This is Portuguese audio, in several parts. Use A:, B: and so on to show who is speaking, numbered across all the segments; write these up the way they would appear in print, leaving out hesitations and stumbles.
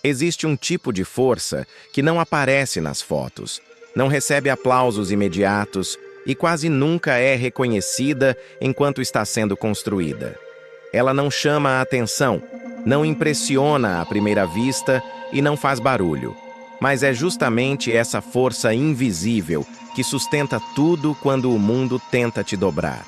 A: Existe um tipo de força que não aparece nas fotos, não recebe aplausos imediatos e quase nunca é reconhecida enquanto está sendo construída. Ela não chama a atenção, não impressiona à primeira vista e não faz barulho. Mas é justamente essa força invisível que sustenta tudo quando o mundo tenta te dobrar.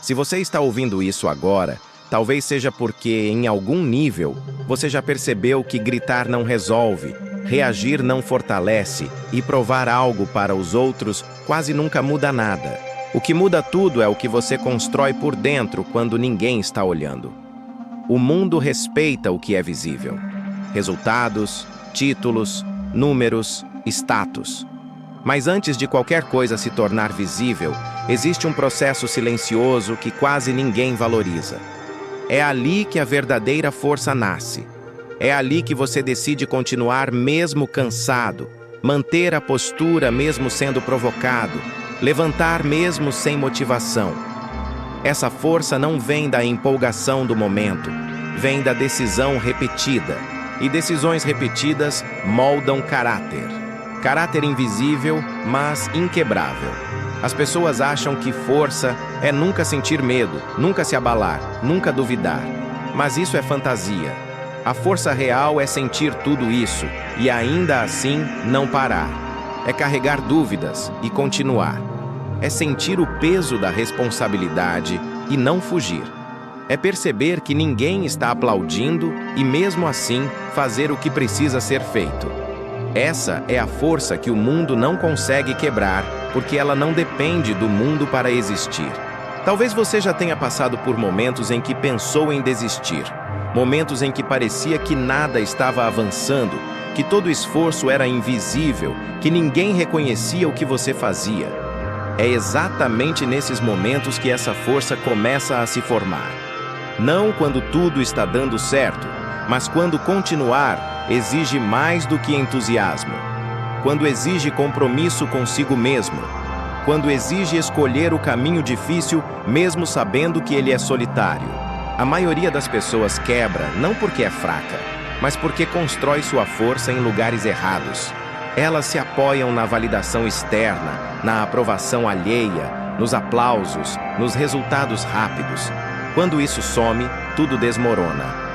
A: Se você está ouvindo isso agora, talvez seja porque, em algum nível, você já percebeu que gritar não resolve, reagir não fortalece e provar algo para os outros quase nunca muda nada. O que muda tudo é o que você constrói por dentro quando ninguém está olhando. O mundo respeita o que é visível. Resultados, títulos, números, status. Mas antes de qualquer coisa se tornar visível, existe um processo silencioso que quase ninguém valoriza. É ali que a verdadeira força nasce. É ali que você decide continuar mesmo cansado, manter a postura mesmo sendo provocado, levantar mesmo sem motivação. Essa força não vem da empolgação do momento, vem da decisão repetida. E decisões repetidas moldam caráter. Caráter invisível, mas inquebrável. As pessoas acham que força é nunca sentir medo, nunca se abalar, nunca duvidar. Mas isso é fantasia. A força real é sentir tudo isso e ainda assim não parar. É carregar dúvidas e continuar. É sentir o peso da responsabilidade e não fugir. É perceber que ninguém está aplaudindo e, mesmo assim, fazer o que precisa ser feito. Essa é a força que o mundo não consegue quebrar, porque ela não depende do mundo para existir. Talvez você já tenha passado por momentos em que pensou em desistir. Momentos em que parecia que nada estava avançando, que todo esforço era invisível, que ninguém reconhecia o que você fazia. É exatamente nesses momentos que essa força começa a se formar. Não quando tudo está dando certo, mas quando continuar exige mais do que entusiasmo. Quando exige compromisso consigo mesmo. Quando exige escolher o caminho difícil, mesmo sabendo que ele é solitário. A maioria das pessoas quebra não porque é fraca, mas porque constrói sua força em lugares errados. Elas se apoiam na validação externa, na aprovação alheia, nos aplausos, nos resultados rápidos. Quando isso some, tudo desmorona.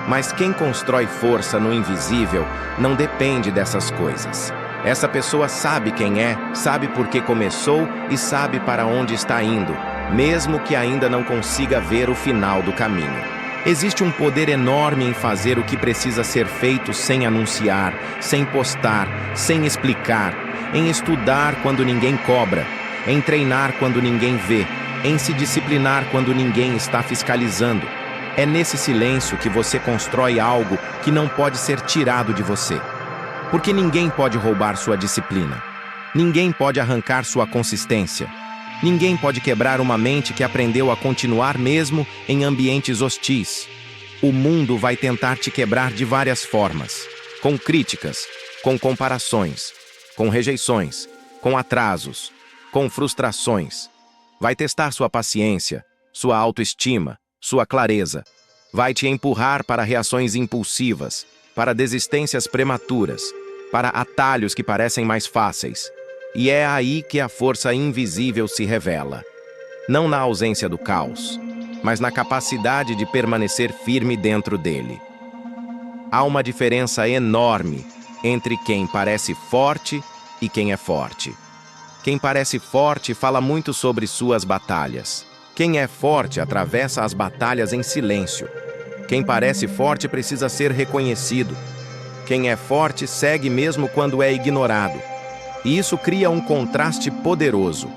A: Mas quem constrói força no invisível não depende dessas coisas. Essa pessoa sabe quem é, sabe por que começou e sabe para onde está indo, mesmo que ainda não consiga ver o final do caminho. Existe um poder enorme em fazer o que precisa ser feito sem anunciar, sem postar, sem explicar, em estudar quando ninguém cobra, em treinar quando ninguém vê, em se disciplinar quando ninguém está fiscalizando. É nesse silêncio que você constrói algo que não pode ser tirado de você. Porque ninguém pode roubar sua disciplina. Ninguém pode arrancar sua consistência. Ninguém pode quebrar uma mente que aprendeu a continuar mesmo em ambientes hostis. O mundo vai tentar te quebrar de várias formas. Com críticas, com comparações, com rejeições, com atrasos, com frustrações. Vai testar sua paciência, sua autoestima, sua clareza. Vai te empurrar para reações impulsivas, para desistências prematuras, para atalhos que parecem mais fáceis. E é aí que a força invisível se revela. Não na ausência do caos, mas na capacidade de permanecer firme dentro dele. Há uma diferença enorme entre quem parece forte e quem é forte. Quem parece forte fala muito sobre suas batalhas. Quem é forte atravessa as batalhas em silêncio. Quem parece forte precisa ser reconhecido. Quem é forte segue mesmo quando é ignorado. E isso cria um contraste poderoso,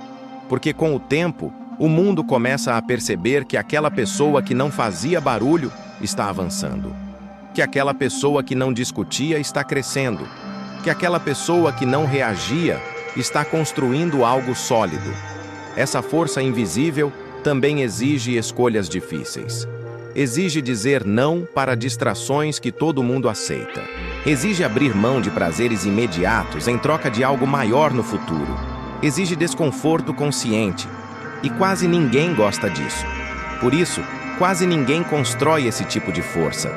A: porque com o tempo, o mundo começa a perceber que aquela pessoa que não fazia barulho está avançando. Que aquela pessoa que não discutia está crescendo. Que aquela pessoa que não reagia está construindo algo sólido. Essa força invisível também exige escolhas difíceis. Exige dizer não para distrações que todo mundo aceita. Exige abrir mão de prazeres imediatos em troca de algo maior no futuro. Exige desconforto consciente. E quase ninguém gosta disso. Por isso, quase ninguém constrói esse tipo de força.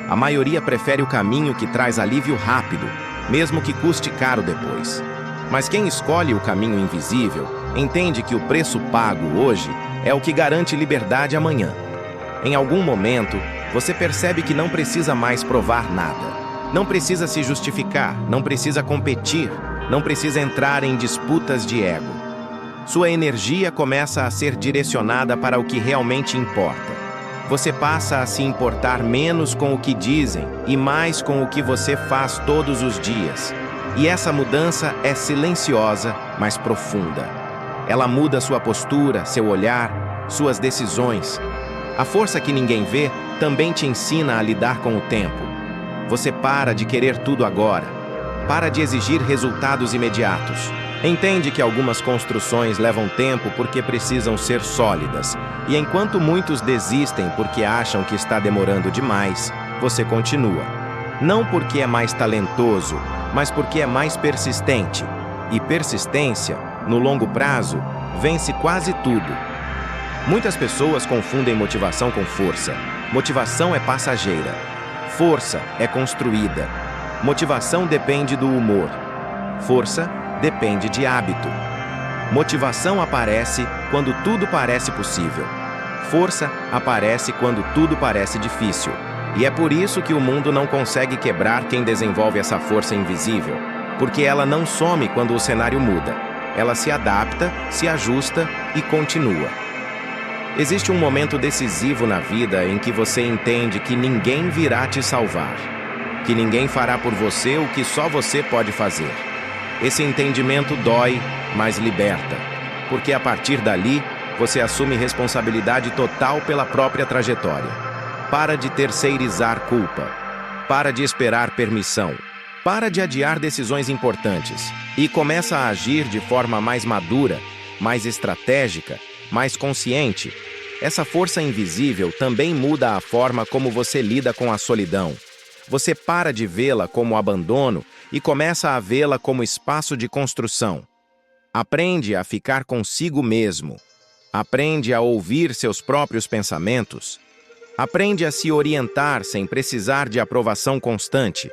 A: A maioria prefere o caminho que traz alívio rápido, mesmo que custe caro depois. Mas quem escolhe o caminho invisível entende que o preço pago hoje é o que garante liberdade amanhã. Em algum momento, você percebe que não precisa mais provar nada. Não precisa se justificar, não precisa competir, não precisa entrar em disputas de ego. Sua energia começa a ser direcionada para o que realmente importa. Você passa a se importar menos com o que dizem e mais com o que você faz todos os dias. E essa mudança é silenciosa, mas profunda. Ela muda sua postura, seu olhar, suas decisões. A força que ninguém vê também te ensina a lidar com o tempo. Você para de querer tudo agora. Para de exigir resultados imediatos. Entende que algumas construções levam tempo porque precisam ser sólidas. E enquanto muitos desistem porque acham que está demorando demais, você continua. Não porque é mais talentoso, mas porque é mais persistente. E persistência, no longo prazo, vence quase tudo. Muitas pessoas confundem motivação com força. Motivação é passageira. Força é construída. Motivação depende do humor. Força depende de hábito. Motivação aparece quando tudo parece possível. Força aparece quando tudo parece difícil. E é por isso que o mundo não consegue quebrar quem desenvolve essa força invisível. Porque ela não some quando o cenário muda. Ela se adapta, se ajusta e continua. Existe um momento decisivo na vida em que você entende que ninguém virá te salvar. Que ninguém fará por você o que só você pode fazer. Esse entendimento dói, mas liberta. Porque a partir dali, você assume responsabilidade total pela própria trajetória. Para de terceirizar culpa. Para de esperar permissão. Para de adiar decisões importantes. E começa a agir de forma mais madura, mais estratégica, mais consciente. Essa força invisível também muda a forma como você lida com a solidão. Você para de vê-la como abandono e começa a vê-la como espaço de construção. Aprende a ficar consigo mesmo. Aprende a ouvir seus próprios pensamentos. Aprende a se orientar sem precisar de aprovação constante.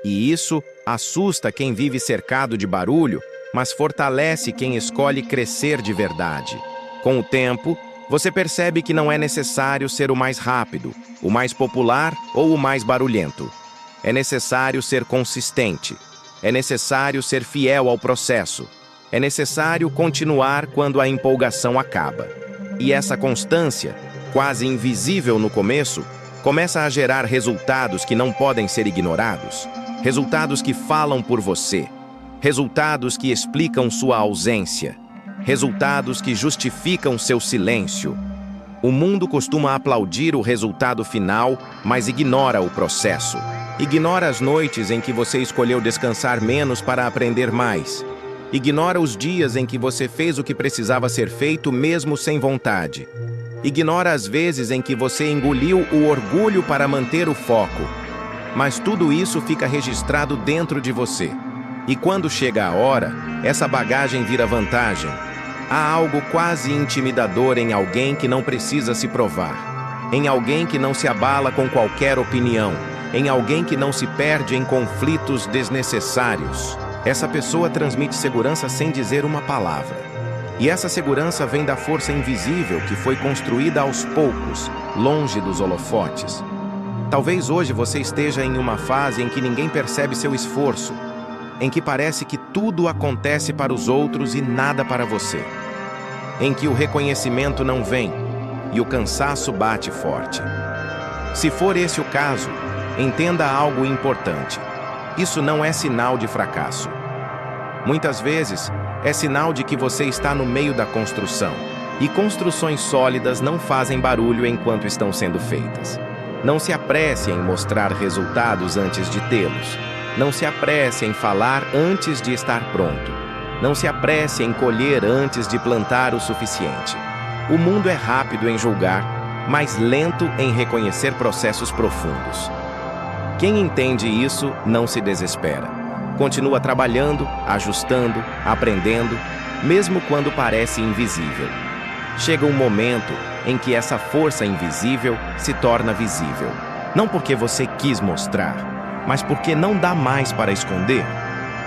A: E isso assusta quem vive cercado de barulho, mas fortalece quem escolhe crescer de verdade. Com o tempo, você percebe que não é necessário ser o mais rápido, o mais popular ou o mais barulhento. É necessário ser consistente. É necessário ser fiel ao processo. É necessário continuar quando a empolgação acaba. E essa constância, quase invisível no começo, começa a gerar resultados que não podem ser ignorados. Resultados que falam por você. Resultados que explicam sua ausência. Resultados que justificam seu silêncio. O mundo costuma aplaudir o resultado final, mas ignora o processo. Ignora as noites em que você escolheu descansar menos para aprender mais. Ignora os dias em que você fez o que precisava ser feito mesmo sem vontade. Ignora as vezes em que você engoliu o orgulho para manter o foco. Mas tudo isso fica registrado dentro de você. E quando chega a hora, essa bagagem vira vantagem. Há algo quase intimidador em alguém que não precisa se provar. Em alguém que não se abala com qualquer opinião. Em alguém que não se perde em conflitos desnecessários. Essa pessoa transmite segurança sem dizer uma palavra. E essa segurança vem da força invisível que foi construída aos poucos, longe dos holofotes. Talvez hoje você esteja em uma fase em que ninguém percebe seu esforço, em que parece que tudo acontece para os outros e nada para você, em que o reconhecimento não vem e o cansaço bate forte. Se for esse o caso, entenda algo importante. Isso não é sinal de fracasso. Muitas vezes, é sinal de que você está no meio da construção. E construções sólidas não fazem barulho enquanto estão sendo feitas. Não se apresse em mostrar resultados antes de tê-los. Não se apresse em falar antes de estar pronto. Não se apresse em colher antes de plantar o suficiente. O mundo é rápido em julgar, mas lento em reconhecer processos profundos. Quem entende isso não se desespera. Continua trabalhando, ajustando, aprendendo, mesmo quando parece invisível. Chega um momento em que essa força invisível se torna visível. Não porque você quis mostrar, mas porque não dá mais para esconder.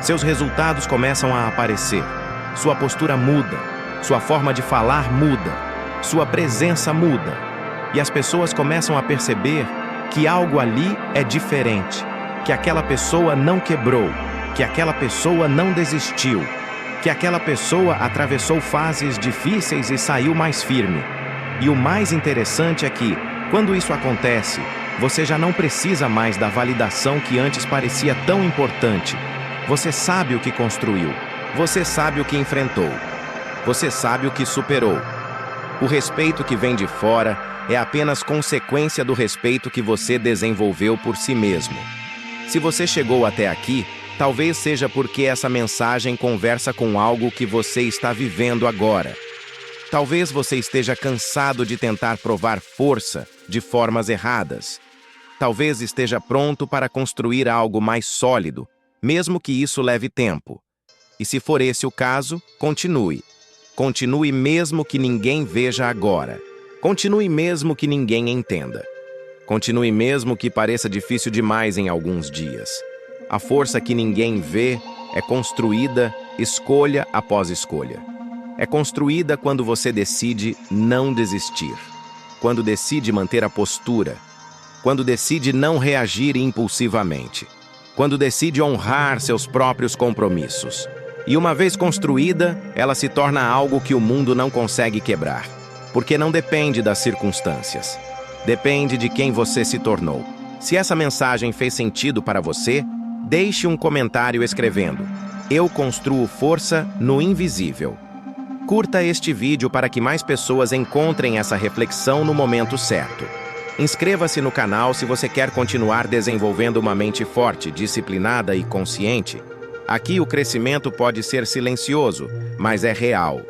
A: Seus resultados começam a aparecer. Sua postura muda. Sua forma de falar muda. Sua presença muda. E as pessoas começam a perceber que algo ali é diferente. Que aquela pessoa não quebrou. Que aquela pessoa não desistiu. Que aquela pessoa atravessou fases difíceis e saiu mais firme. E o mais interessante é que, quando isso acontece, você já não precisa mais da validação que antes parecia tão importante. Você sabe o que construiu. Você sabe o que enfrentou. Você sabe o que superou. O respeito que vem de fora é apenas consequência do respeito que você desenvolveu por si mesmo. Se você chegou até aqui, talvez seja porque essa mensagem conversa com algo que você está vivendo agora. Talvez você esteja cansado de tentar provar força de formas erradas. Talvez esteja pronto para construir algo mais sólido, mesmo que isso leve tempo. E se for esse o caso, continue. Continue mesmo que ninguém veja agora. Continue mesmo que ninguém entenda. Continue mesmo que pareça difícil demais em alguns dias. A força que ninguém vê é construída escolha após escolha. É construída quando você decide não desistir. Quando decide manter a postura. Quando decide não reagir impulsivamente. Quando decide honrar seus próprios compromissos. E uma vez construída, ela se torna algo que o mundo não consegue quebrar. Porque não depende das circunstâncias. Depende de quem você se tornou. Se essa mensagem fez sentido para você, deixe um comentário escrevendo: "Eu construo força no invisível". Curta este vídeo para que mais pessoas encontrem essa reflexão no momento certo. Inscreva-se no canal se você quer continuar desenvolvendo uma mente forte, disciplinada e consciente. Aqui o crescimento pode ser silencioso, mas é real.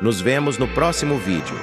A: Nos vemos no próximo vídeo.